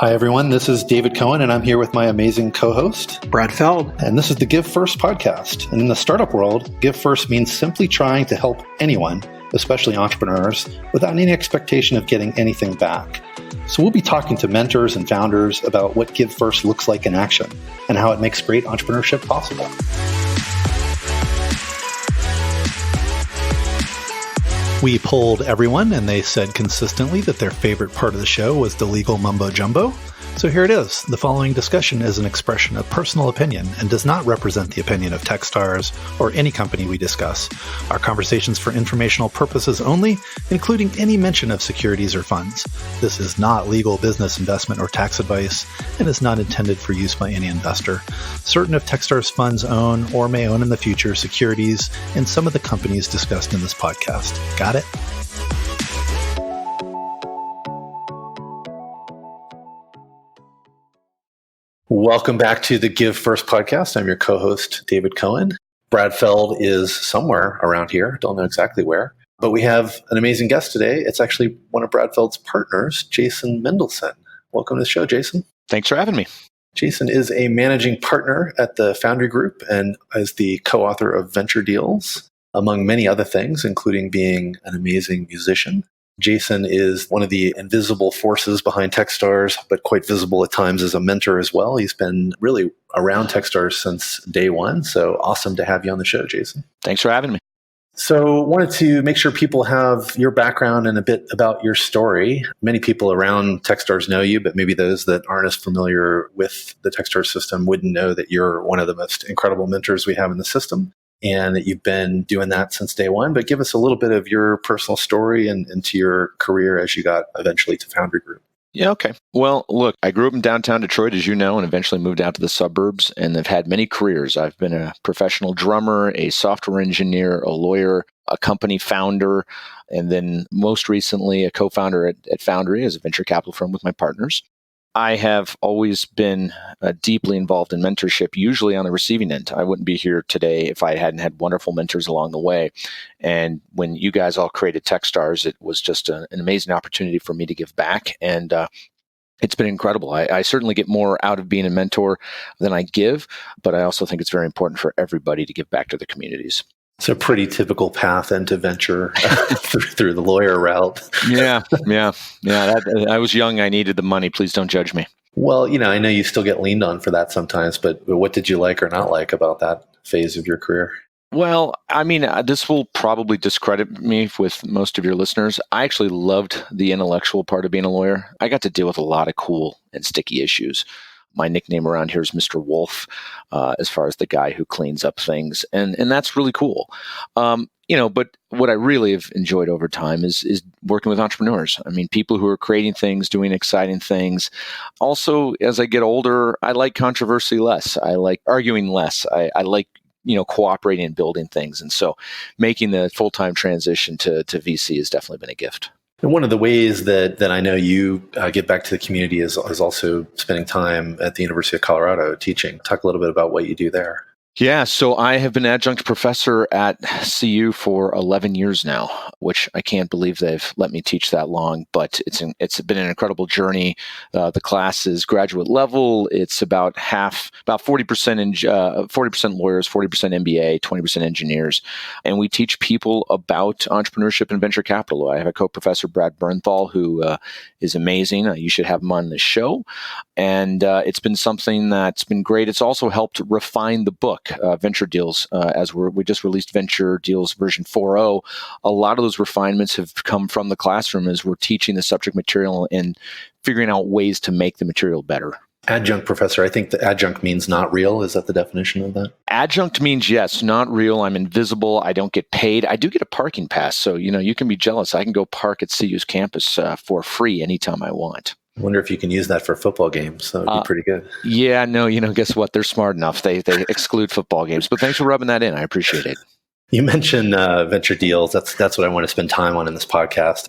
Hi, everyone. This is David Cohen, and I'm here with my amazing co-host, Brad Feld. And this is the Give First podcast. And in the startup world, Give First means simply trying to help anyone, especially entrepreneurs, without any expectation of getting anything back. So we'll be talking to mentors and founders about what Give First looks like in action and how it makes great entrepreneurship possible. We polled everyone, and they said consistently that their favorite part of the show was the legal mumbo jumbo. So here it is. The following discussion is an expression of personal opinion and does not represent the opinion of Techstars or any company we discuss. Our conversations for informational purposes only, including any mention of securities or funds. This is not legal, business, investment, or tax advice and is not intended for use by any investor. Certain of Techstars funds own or may own in the future securities in some of the companies discussed in this podcast. Got it? Welcome back to the Give First podcast. I'm your co-host, David Cohen. Brad Feld is somewhere around here. Don't know exactly where. But we have an amazing guest today. It's actually one of Brad Feld's partners, Jason Mendelson. Welcome to the show, Jason. Thanks for having me. Jason is a managing partner at the Foundry Group and is the co-author of Venture Deals, among many other things, including being an amazing musician. Jason is one of the invisible forces behind Techstars, but quite visible at times as a mentor as well. He's been really around Techstars since day one. So awesome to have you on the show, Jason. Thanks for having me. So wanted to make sure people have your background and a bit about your story. Many people around Techstars know you, but maybe those that aren't as familiar with the Techstars system wouldn't know that you're one of the most incredible mentors we have in the system, and that you've been doing that since day one. But give us a little bit of your personal story and into your career as you got eventually to Foundry Group. Yeah, okay. Well, look, I grew up in downtown Detroit, as you know, and eventually moved out to the suburbs, and have had many careers. I've been a professional drummer, a software engineer, a lawyer, a company founder, and then most recently a co-founder at Foundry as a venture capital firm with my partners. I have always been deeply involved in mentorship, usually on the receiving end. I wouldn't be here today if I hadn't had wonderful mentors along the way. And when you guys all created Techstars, it was just an amazing opportunity for me to give back. And it's been incredible. I certainly get more out of being a mentor than I give, but I also think it's very important for everybody to give back to their communities. It's a pretty typical path into venture through the lawyer route. Yeah. I was young. I needed the money. Please don't judge me. Well, I know you still get leaned on for that sometimes, but what did you like or not like about that phase of your career? Well, I mean, this will probably discredit me with most of your listeners. I actually loved the intellectual part of being a lawyer. I got to deal with a lot of cool and sticky issues. My nickname around here is Mr. Wolf, as far as the guy who cleans up things. And that's really cool. But what I really have enjoyed over time is working with entrepreneurs. I mean, people who are creating things, doing exciting things. Also, as I get older, I like controversy less. I like arguing less. I like cooperating and building things. And so making the full-time transition to VC has definitely been a gift. And one of the ways that I know you get back to the community is also spending time at the University of Colorado teaching. Talk a little bit about what you do there. Yeah, so I have been adjunct professor at CU for 11 years now, which I can't believe they've let me teach that long, but it's been an incredible journey. The class is graduate level. It's about 40% lawyers, 40% MBA, 20% engineers, and we teach people about entrepreneurship and venture capital. I have a co-professor, Brad Feld, who is amazing. You should have him on the show, and it's been something that's been great. It's also helped refine the book. Venture Deals, as we just released Venture Deals version 4.0. A lot of those refinements have come from the classroom as we're teaching the subject material and figuring out ways to make the material better. Adjunct professor, I think the adjunct means not real. Is that the definition of that? Adjunct means, yes, not real. I'm invisible. I don't get paid. I do get a parking pass. So, you can be jealous. I can go park at CU's campus for free anytime I want. I wonder if you can use that for football games. That would be pretty good. Yeah, no, guess what? They're smart enough. They exclude football games. But thanks for rubbing that in. I appreciate it. You mentioned Venture Deals. That's what I want to spend time on in this podcast.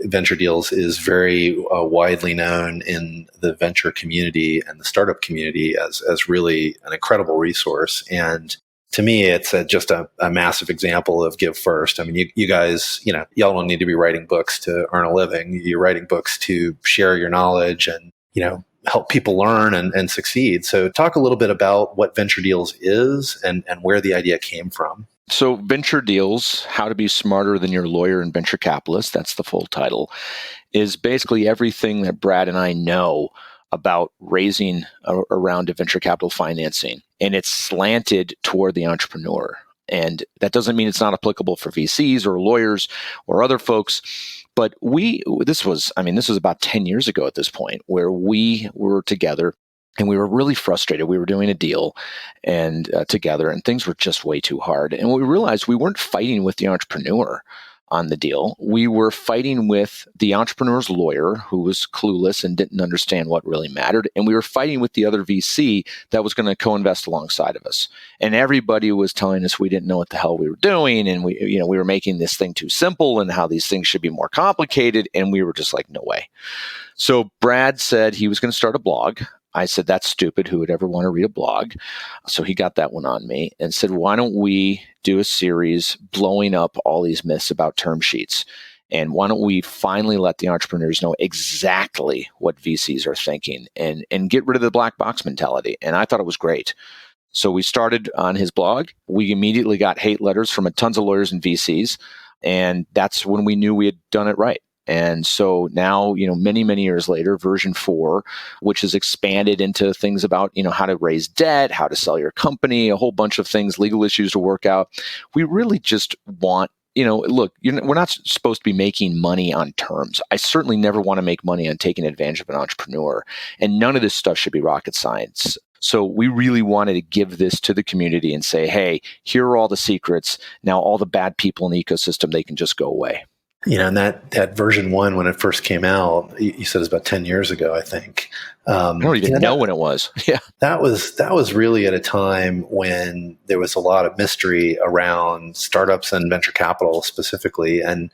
Venture Deals is very widely known in the venture community and the startup community as really an incredible resource. And to me, it's just a massive example of give first. I mean, you guys, y'all don't need to be writing books to earn a living. You're writing books to share your knowledge and help people learn and succeed. So talk a little bit about what Venture Deals is and where the idea came from. So Venture Deals, How to Be Smarter Than Your Lawyer and Venture Capitalist, that's the full title, is basically everything that Brad and I know about raising a round of venture capital financing. And it's slanted toward the entrepreneur. And that doesn't mean it's not applicable for VCs or lawyers or other folks. But this was about 10 years ago at this point, where we were together and we were really frustrated. We were doing a deal and together, and things were just way too hard. And we realized we weren't fighting with the entrepreneur on the deal. We were fighting with the entrepreneur's lawyer, who was clueless and didn't understand what really mattered. And we were fighting with the other VC that was going to co-invest alongside of us. And everybody was telling us we didn't know what the hell we were doing. And we were making this thing too simple and how these things should be more complicated. And we were just like, no way. So Brad said he was going to start a blog. I said, that's stupid. Who would ever want to read a blog? So he got that one on me and said, why don't we do a series blowing up all these myths about term sheets? And why don't we finally let the entrepreneurs know exactly what VCs are thinking and get rid of the black box mentality? And I thought it was great. So we started on his blog. We immediately got hate letters from tons of lawyers and VCs. And that's when we knew we had done it right. And so now, many, many years later, version 4, which has expanded into things about, how to raise debt, how to sell your company, a whole bunch of things, legal issues to work out. We really just want, look, we're not supposed to be making money on terms. I certainly never want to make money on taking advantage of an entrepreneur. And none of this stuff should be rocket science. So we really wanted to give this to the community and say, hey, here are all the secrets. Now all the bad people in the ecosystem, they can just go away. And that version 1, when it first came out, you said it was about 10 years ago, I think. I don't even know when it was. Yeah. That was really at a time when there was a lot of mystery around startups and venture capital specifically. And,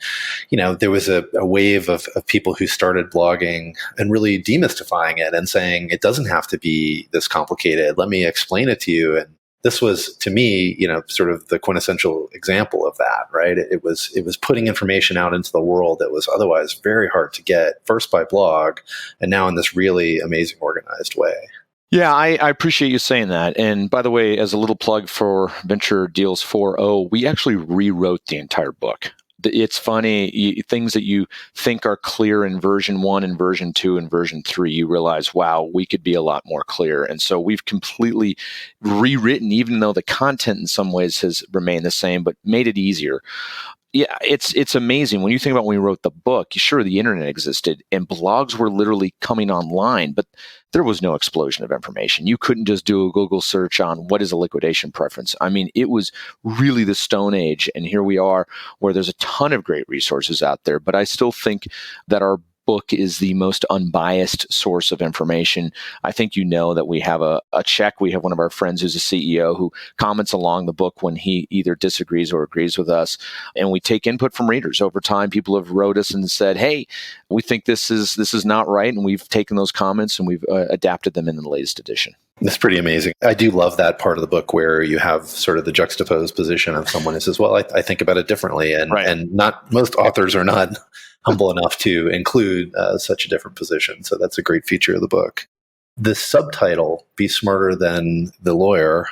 there was a wave of people who started blogging and really demystifying it and saying, it doesn't have to be this complicated. Let me explain it to you. And this was, to me, sort of the quintessential example of that, right? It was putting information out into the world that was otherwise very hard to get, first by blog, and now in this really amazing organized way. Yeah, I appreciate you saying that. And by the way, as a little plug for Venture Deals 4.0, we actually rewrote the entire book. It's funny, things that you think are clear in version 1 and version 2 and version 3, you realize, wow, we could be a lot more clear. And so we've completely rewritten, even though the content in some ways has remained the same, but made it easier. Yeah, it's amazing. When you think about when we wrote the book, sure, the internet existed and blogs were literally coming online, but there was no explosion of information. You couldn't just do a Google search on what is a liquidation preference. I mean, it was really the Stone Age. And here we are where there's a ton of great resources out there. But I still think that our book is the most unbiased source of information. I think that we have a check. We have one of our friends who's a CEO who comments along the book when he either disagrees or agrees with us. And we take input from readers. Over time, people have wrote us and said, hey, we think this is not right. And we've taken those comments and we've adapted them in the latest edition. It's pretty amazing. I do love that part of the book where you have sort of the juxtaposed position of someone who says, well, I think about it differently. And, right. And not most authors are not humble enough to include such a different position. So that's a great feature of the book. The subtitle, Be Smarter Than the Lawyer,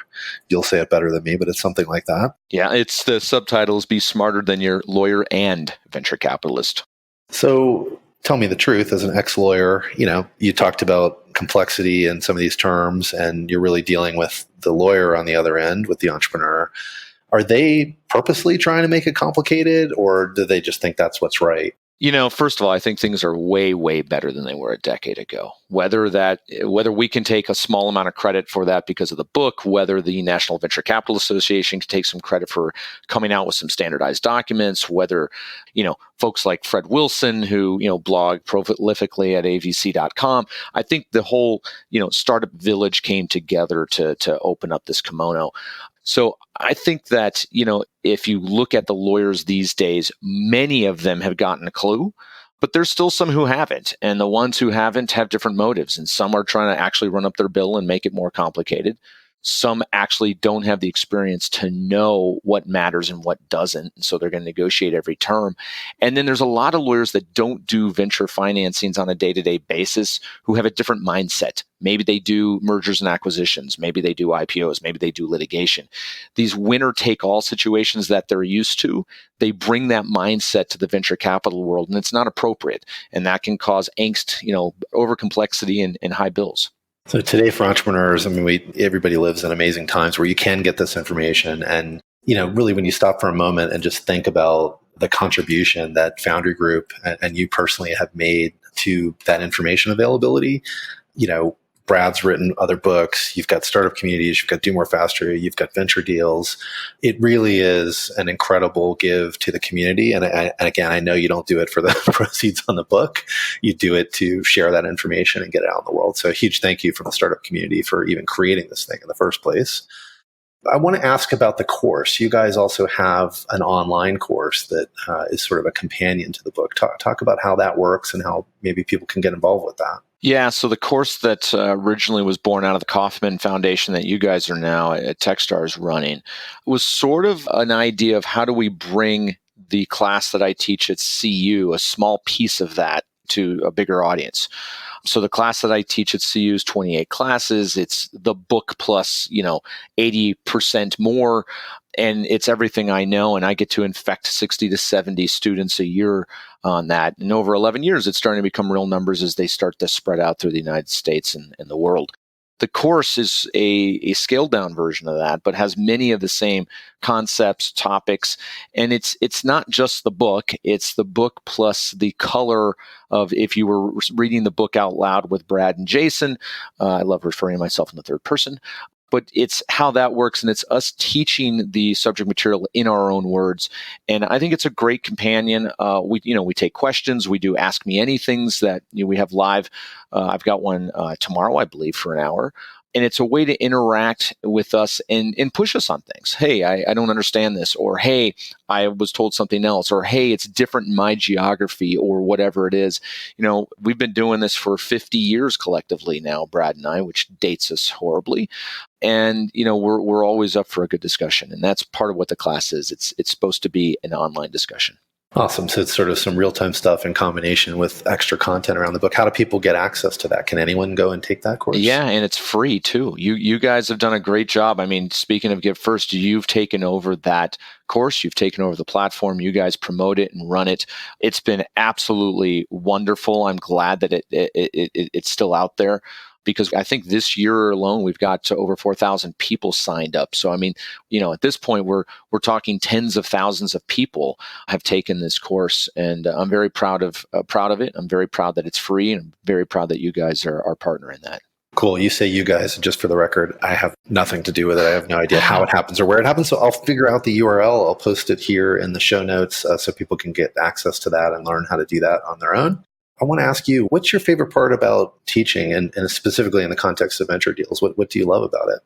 you'll say it better than me, but it's something like that. Yeah, it's the subtitles, Be Smarter Than Your Lawyer and Venture Capitalist. So tell me the truth, as an ex-lawyer, you talked about complexity and some of these terms, and you're really dealing with the lawyer on the other end, with the entrepreneur. Are they purposely trying to make it complicated, or do they just think that's what's right? First of all, I think things are way, way better than they were a decade ago. Whether we can take a small amount of credit for that because of the book, whether the National Venture Capital Association can take some credit for coming out with some standardized documents, whether, folks like Fred Wilson, who, blog prolifically at avc.com. I think the whole, startup village came together to open up this kimono. So I think that, if you look at the lawyers these days, many of them have gotten a clue, but there's still some who haven't. And the ones who haven't have different motives. And some are trying to actually run up their bill and make it more complicated. Some actually don't have the experience to know what matters and what doesn't. And so they're going to negotiate every term. And then there's a lot of lawyers that don't do venture financings on a day-to-day basis who have a different mindset. Maybe they do mergers and acquisitions. Maybe they do IPOs. Maybe they do litigation. These winner-take-all situations that they're used to, they bring that mindset to the venture capital world, and it's not appropriate. And that can cause angst, over complexity and high bills. So today for entrepreneurs, everybody lives in amazing times where you can get this information. And, really when you stop for a moment and just think about the contribution that Foundry Group and you personally have made to that information availability, Brad's written other books, you've got startup communities, you've got Do More Faster, you've got venture deals. It really is an incredible give to the community. And again, I know you don't do it for the proceeds on the book. You do it to share that information and get it out in the world. So a huge thank you from the startup community for even creating this thing in the first place. I want to ask about the course. You guys also have an online course that is sort of a companion to the book. Talk about how that works and how maybe people can get involved with that. Yeah, so the course that originally was born out of the Kauffman Foundation that you guys are now at Techstars running was sort of an idea of how do we bring the class that I teach at CU, a small piece of that, to a bigger audience. So the class that I teach at CU is 28 classes. It's the book plus, 80% more. And it's everything I know. And I get to infect 60 to 70 students a year on that. And over 11 years, it's starting to become real numbers as they start to spread out through the United States and the world. The course is a scaled down version of that, but has many of the same concepts, topics. And it's not just the book. It's the book plus the color of if you were reading the book out loud with Brad and Jason. I love referring to myself in the third person. But it's how that works, and it's us teaching the subject material in our own words. And I think it's a great companion. We take questions. We do Ask Me Anythings that we have live. I've got one tomorrow, I believe, for an hour. And it's a way to interact with us and push us on things. Hey, I don't understand this. Or, hey, I was told something else. Or, hey, it's different in my geography, or whatever it is. We've been doing this for 50 years collectively now, Brad and I, which dates us horribly. And, we're always up for a good discussion. And that's part of what the class is. It's supposed to be an online discussion. Awesome. So it's sort of some real-time stuff in combination with extra content around the book. How do people get access to that? Can anyone go and take that course? Yeah, and it's free too. You guys have done a great job. Speaking of Give First, you've taken over that course. You've taken over the platform. You guys promote it and run it. It's been absolutely wonderful. I'm glad that it's still out there, because I think this year alone, we've got over 4,000 people signed up. So, at this point, we're talking tens of thousands of people have taken this course, and I'm very proud of it. I'm very proud that it's free, and I'm very proud that you guys are our partner in that. Cool. You say you guys, and just for the record, I have nothing to do with it. I have no idea how it happens or where it happens. So I'll figure out the URL. I'll post it here in the show notes so people can get access to that and learn how to do that on their own. I want to ask you, what's your favorite part about teaching, and specifically in the context of venture deals? What do you love about it?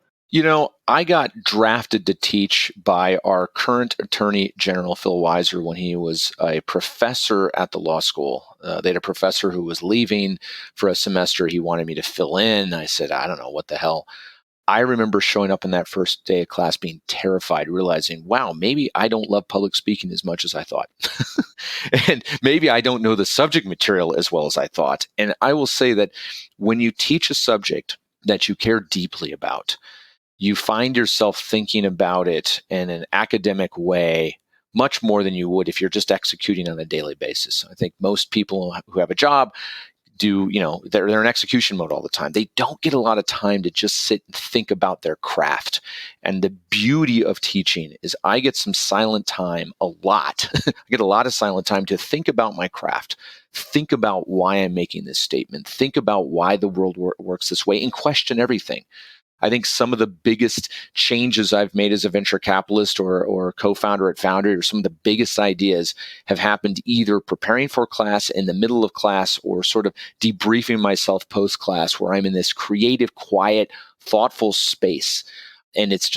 I got drafted to teach by our current Attorney General, Phil Weiser, when he was a professor at the law school. They had a professor who was leaving for a semester. He wanted me to fill in. I said, I don't know, what the hell. I remember showing up in that first day of class being terrified, realizing, wow, maybe I don't love public speaking as much as I thought. And maybe I don't know the subject material as well as I thought. And I will say that when you teach a subject that you care deeply about, you find yourself thinking about it in an academic way much more than you would if you're just executing on a daily basis. I think most people who have a job they're in execution mode all the time. They don't get a lot of time to just sit and think about their craft. And the beauty of teaching is I get some silent time, a lot. I get a lot of silent time to think about my craft, think about why I'm making this statement, think about why the world works this way, and question everything. I think some of the biggest changes I've made as a venture capitalist or co-founder at Foundry, or some of the biggest ideas, have happened either preparing for class, in the middle of class, or sort of debriefing myself post-class, where I'm in this creative, quiet, thoughtful space. And it's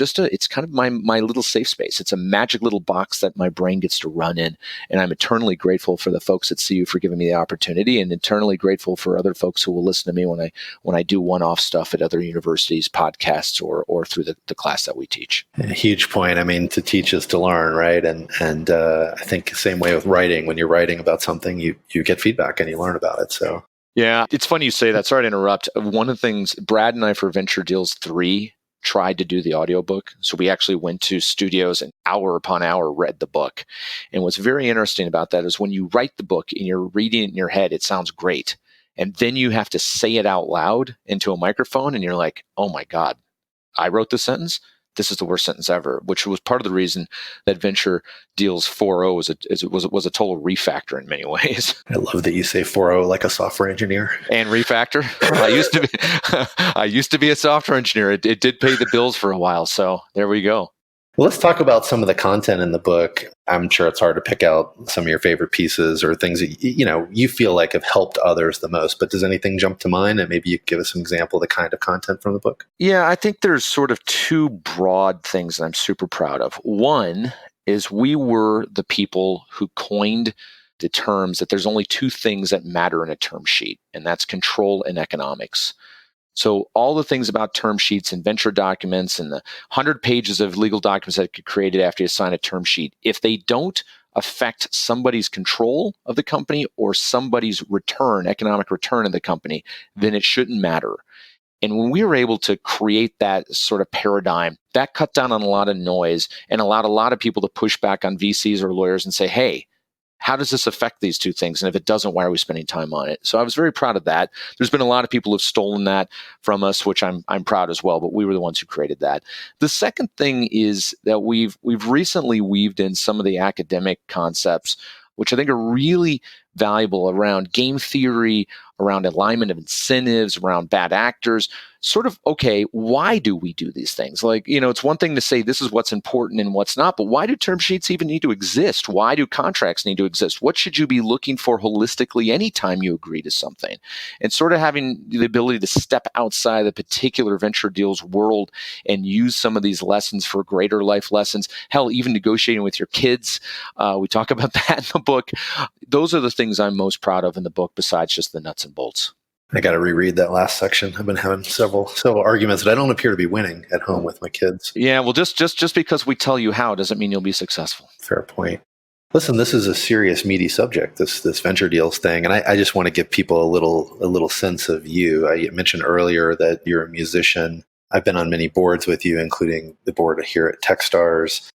kind of my little safe space. It's a magic little box that my brain gets to run in. And I'm eternally grateful for the folks at CU for giving me the opportunity, and eternally grateful for other folks who will listen to me when I do one-off stuff at other universities, podcasts, or through the class that we teach. A huge point. I mean, to teach is to learn, right? And I think the same way with writing. When you're writing about something, you get feedback and you learn about it. So yeah, it's funny you say that. Sorry to interrupt. One of the things, Brad and I for Venture Deals 3 tried to do the audiobook. So we actually went to studios and hour upon hour read the book. And what's very interesting about that is when you write the book and you're reading it in your head, it sounds great. And then you have to say it out loud into a microphone and you're like, oh my God, I wrote this sentence? This is the worst sentence ever, which was part of the reason that Venture Deals 4.0 was a total refactor in many ways. I love that you say 4.0 like a software engineer. And refactor. I used to be a software engineer. It did pay the bills for a while. So there we go. Well, let's talk about some of the content in the book. I'm sure it's hard to pick out some of your favorite pieces or things that you feel like have helped others the most. But does anything jump to mind? And maybe you could give us an example of the kind of content from the book. Yeah, I think there's sort of two broad things that I'm super proud of. One is we were the people who coined the terms that there's only two things that matter in a term sheet, and that's control and economics. So all the things about term sheets and venture documents and the 100 pages of legal documents that get created after you sign a term sheet, if they don't affect somebody's control of the company or somebody's economic return of the company, then it shouldn't matter. And when we were able to create that sort of paradigm, that cut down on a lot of noise and allowed a lot of people to push back on VCs or lawyers and say, hey, how does this affect these two things? And if it doesn't, why are we spending time on it? So I was very proud of that. There's been a lot of people who've stolen that from us, which I'm proud as well, but we were the ones who created that. The second thing is that we've recently weaved in some of the academic concepts, which I think are really valuable around game theory, around alignment of incentives, around bad actors. Sort of, okay, why do we do these things? Like, it's one thing to say this is what's important and what's not, but why do term sheets even need to exist? Why do contracts need to exist? What should you be looking for holistically anytime you agree to something? And sort of having the ability to step outside the particular venture deals world and use some of these lessons for greater life lessons. Hell, even negotiating with your kids. We talk about that in the book. Those are the things I'm most proud of in the book, besides just the nuts and bolts. I got to reread that last section. I've been having several arguments that I don't appear to be winning at home with my kids. Yeah, well, just because we tell you how doesn't mean you'll be successful. Fair point. Listen, this is a serious, meaty subject, this venture deals thing, and I just want to give people a little sense of you. I mentioned earlier that you're a musician. I've been on many boards with you, including the board here at Techstars.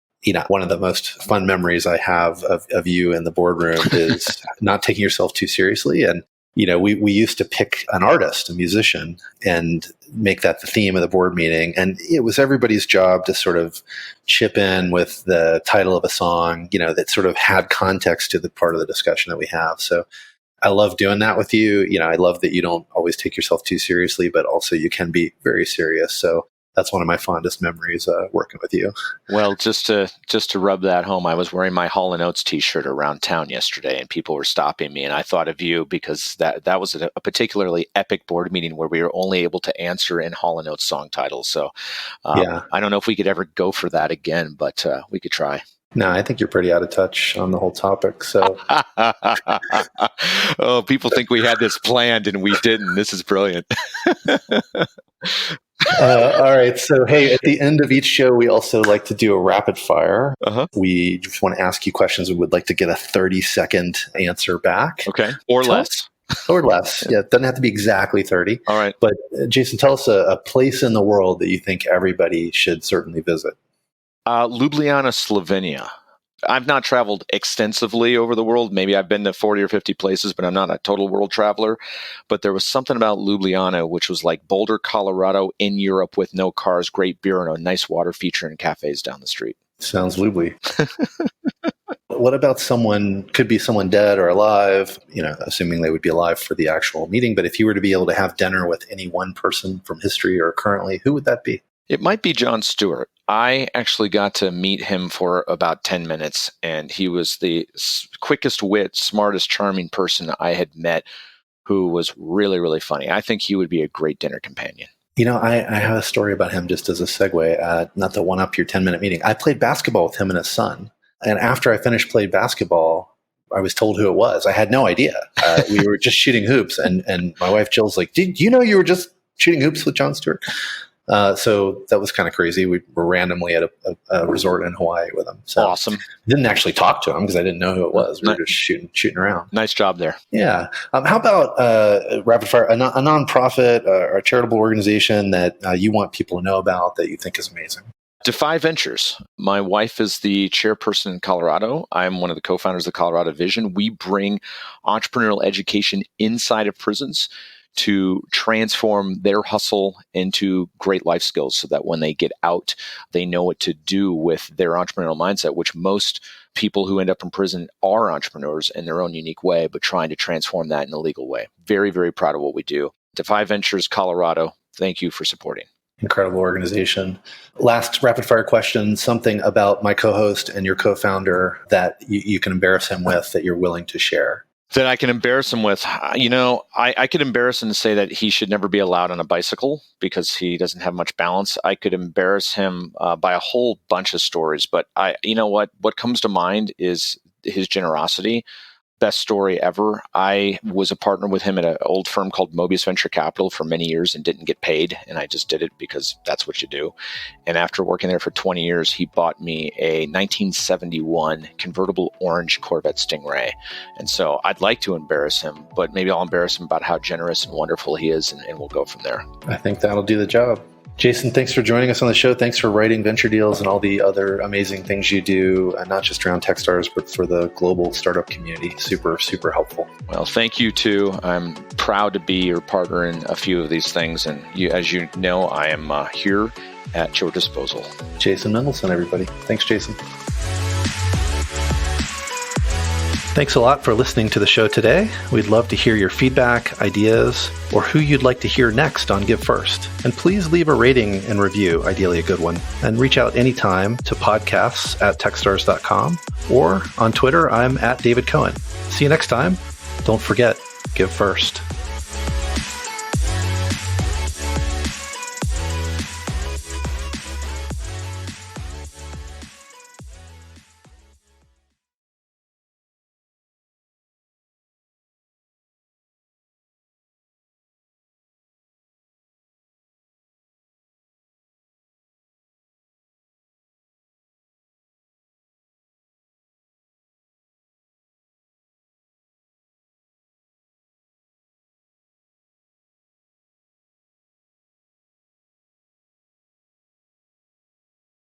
One of the most fun memories I have of you in the boardroom is not taking yourself too seriously. And we used to pick an artist, a musician, and make that the theme of the board meeting. And it was everybody's job to sort of chip in with the title of a song, that sort of had context to the part of the discussion that we have. So I love doing that with you. I love that you don't always take yourself too seriously, but also you can be very serious. So that's one of my fondest memories working with you. Well, just to rub that home, I was wearing my Hall & Oates t-shirt around town yesterday, and people were stopping me, and I thought of you because that was a particularly epic board meeting where we were only able to answer in Hall & Oates song titles. So I don't know if we could ever go for that again, but we could try. No, I think you're pretty out of touch on the whole topic. So, oh, people think we had this planned and we didn't. This is brilliant. All right. So, hey, at the end of each show, we also like to do a rapid fire. Uh-huh. We just want to ask you questions. We would like to get a 30-second answer back. Okay. Or less. Or less. Yeah. It doesn't have to be exactly 30. All right. But Jason, tell us a place in the world that you think everybody should certainly visit. Ljubljana, Slovenia. I've not traveled extensively over the world. Maybe I've been to 40 or 50 places, but I'm not a total world traveler. But there was something about Ljubljana, which was like Boulder, Colorado in Europe with no cars, great beer, and a nice water feature and cafes down the street. Sounds Ljubli. What about could be someone dead or alive, assuming they would be alive for the actual meeting. But if you were to be able to have dinner with any one person from history or currently, who would that be? It might be Jon Stewart. I actually got to meet him for about 10 minutes, and he was the quickest wit, smartest, charming person I had met, who was really, really funny. I think he would be a great dinner companion. I have a story about him just as a segue, not to one up your 10-minute meeting. I played basketball with him and his son. And after I finished playing basketball, I was told who it was. I had no idea. We were just shooting hoops. And my wife, Jill's like, did you know you were just shooting hoops with Jon Stewart? So that was kind of crazy. We were randomly at a resort in Hawaii with him. So awesome. Didn't actually talk to him because I didn't know who it was. We were just shooting around. Nice job there. Yeah. How about Rapid Fire, a nonprofit or a charitable organization that you want people to know about that you think is amazing? Defy Ventures. My wife is the chairperson in Colorado. I'm one of the co-founders of the Colorado Vision. We bring entrepreneurial education inside of prisons to transform their hustle into great life skills so that when they get out, they know what to do with their entrepreneurial mindset, which most people who end up in prison are entrepreneurs in their own unique way, but trying to transform that in a legal way. Very, very proud of what we do. Defy Ventures, Colorado. Thank you for supporting. Incredible organization. Last rapid fire question, something about my co-host and your co-founder that you can embarrass him with that you're willing to share. That I can embarrass him with. I could embarrass him to say that he should never be allowed on a bicycle because he doesn't have much balance. I could embarrass him by a whole bunch of stories, but what comes to mind is his generosity. Best story ever. I was a partner with him at an old firm called Mobius Venture Capital for many years and didn't get paid. And I just did it because that's what you do. And after working there for 20 years, he bought me a 1971 convertible orange Corvette Stingray. And so I'd like to embarrass him, but maybe I'll embarrass him about how generous and wonderful he is. And we'll go from there. I think that'll do the job. Jason, thanks for joining us on the show. Thanks for writing Venture Deals and all the other amazing things you do, not just around Techstars, but for the global startup community. Super, super helpful. Well, thank you too. I'm proud to be your partner in a few of these things. And as you know, I am here at your disposal. Jason Mendelson, everybody. Thanks, Jason. Thanks a lot for listening to the show today. We'd love to hear your feedback, ideas, or who you'd like to hear next on Give First. And please leave a rating and review, ideally a good one. And reach out anytime to podcasts@techstars.com or on Twitter, I'm @David Cohen. See you next time. Don't forget, give first.